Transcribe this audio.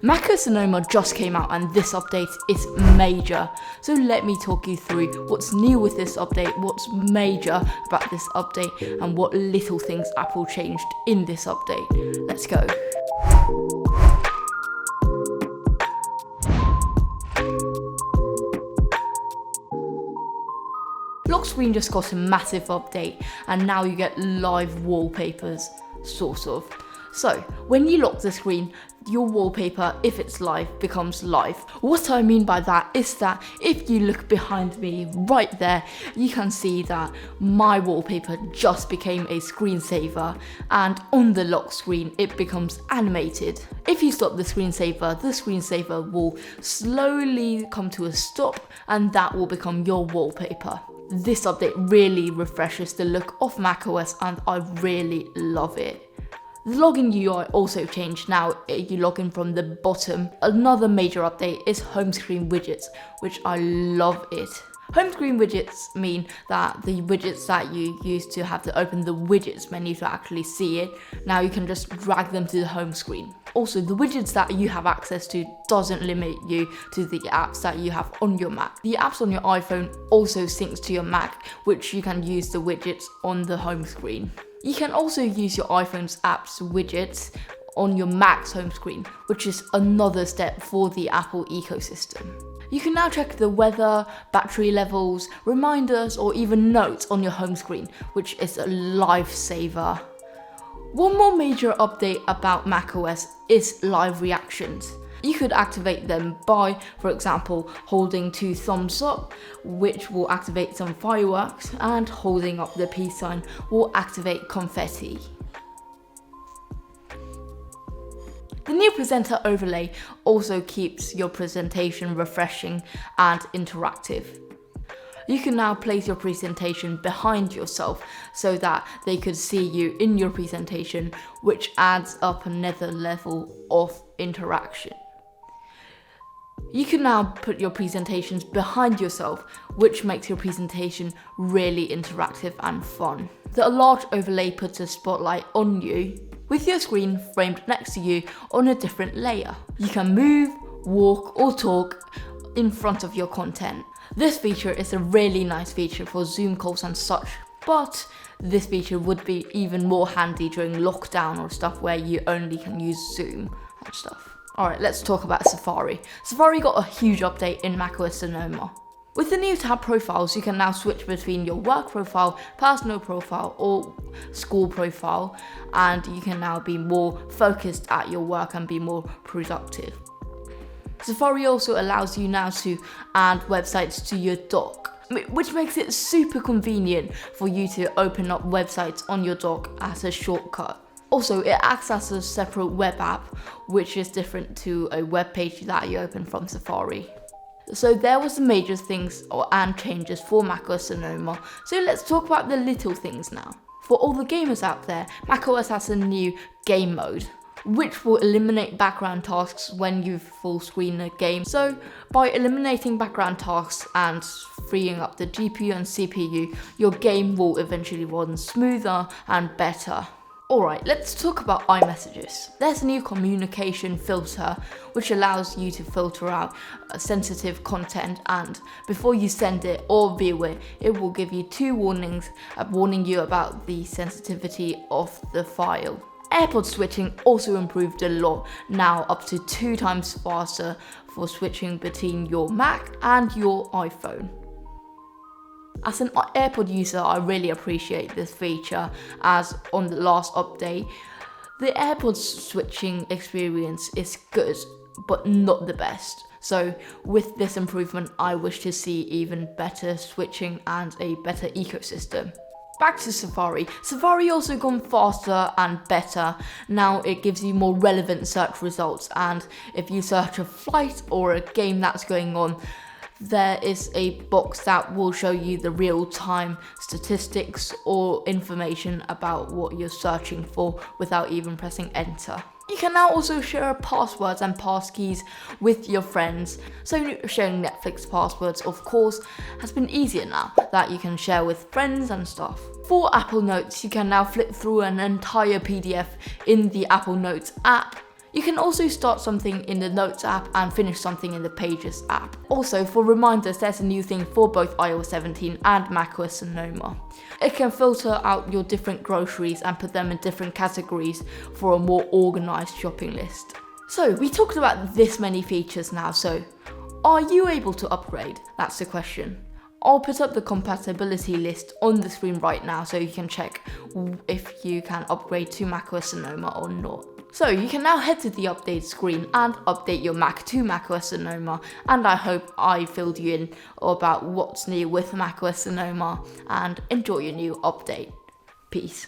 macOS Sonoma just came out and this update is major. So let me talk you through what's new with this update, what's major about this update, and what little things Apple changed in this update. Let's go. Lock screen just got a massive update and now you get live wallpapers, sort of. So, when you lock the screen, your wallpaper, if it's live, becomes live. What I mean by that is that if you look behind me right there, you can see that my wallpaper just became a screensaver, and on the lock screen it becomes animated. If you stop the screensaver will slowly come to a stop and that will become your wallpaper. This update really refreshes the look of macOS and I really love it. The login UI also changed. Now you log in from the bottom. Another major update is home screen widgets, which I love it. Home screen widgets mean that the widgets that you used to have to open the widgets menu to actually see it, now you can just drag them to the home screen. Also, the widgets that you have access to doesn't limit you to the apps that you have on your Mac. The apps on your iPhone also syncs to your Mac, which you can use the widgets on the home screen. You can also use your iPhone's apps widgets on your Mac's home screen, which is another step for the Apple ecosystem. You can now check the weather, battery levels, reminders, or even notes on your home screen, which is a lifesaver. One more major update about macOS is live reactions. You could activate them by, for example, holding 2 thumbs up, which will activate some fireworks, and holding up the peace sign will activate confetti. The new presenter overlay also keeps your presentation refreshing and interactive. You can now place your presentation behind yourself so that they could see you in your presentation, which adds up another level of interaction. You can now put your presentations behind yourself, which makes your presentation really interactive and fun. The large overlay puts a spotlight on you, with your screen framed next to you on a different layer. You can move, walk, or talk in front of your content. This feature is a really nice feature for Zoom calls and such, but this feature would be even more handy during lockdown or stuff where you only can use Zoom and stuff. Alright, let's talk about Safari. Safari got a huge update in macOS Sonoma. With the new tab profiles, you can now switch between your work profile, personal profile, or school profile, and you can now be more focused at your work and be more productive. Safari also allows you now to add websites to your dock, which makes it super convenient for you to open up websites on your dock as a shortcut. Also, it acts as a separate web app, which is different to a web page that you open from Safari. So there was the major things and changes for macOS Sonoma. So let's talk about the little things now. For all the gamers out there, macOS has a new game mode, which will eliminate background tasks when you full screen a game. So by eliminating background tasks and freeing up the GPU and CPU, your game will eventually run smoother and better. Alright, let's talk about iMessages. There's a new communication filter which allows you to filter out sensitive content, and before you send it or view it, it will give you 2 warnings warning you about the sensitivity of the file. AirPod switching also improved a lot, now up to 2 times faster for switching between your Mac and your iPhone. As an AirPod user, I really appreciate this feature, as on the last update, the AirPods switching experience is good, but not the best. So with this improvement, I wish to see even better switching and a better ecosystem. Back to Safari. Safari also gone faster and better. Now it gives you more relevant search results, and if you search a flight or a game that's going on, there is a box that will show you the real-time statistics or information about what you're searching for without even pressing enter. You can now also share passwords and passkeys with your friends. So sharing Netflix passwords, of course, has been easier now that you can share with friends and stuff. For Apple Notes, you can now flip through an entire PDF in the Apple Notes app. You can also start something in the Notes app and finish something in the Pages app. Also, for reminders, there's a new thing for both iOS 17 and macOS Sonoma. It can filter out your different groceries and put them in different categories for a more organized shopping list. So, we talked about this many features now, so are you able to upgrade? That's the question. I'll put up the compatibility list on the screen right now so you can check if you can upgrade to macOS Sonoma or not. So you can now head to the update screen and update your Mac to macOS Sonoma, and I hope I filled you in about what's new with macOS Sonoma, and enjoy your new update. Peace.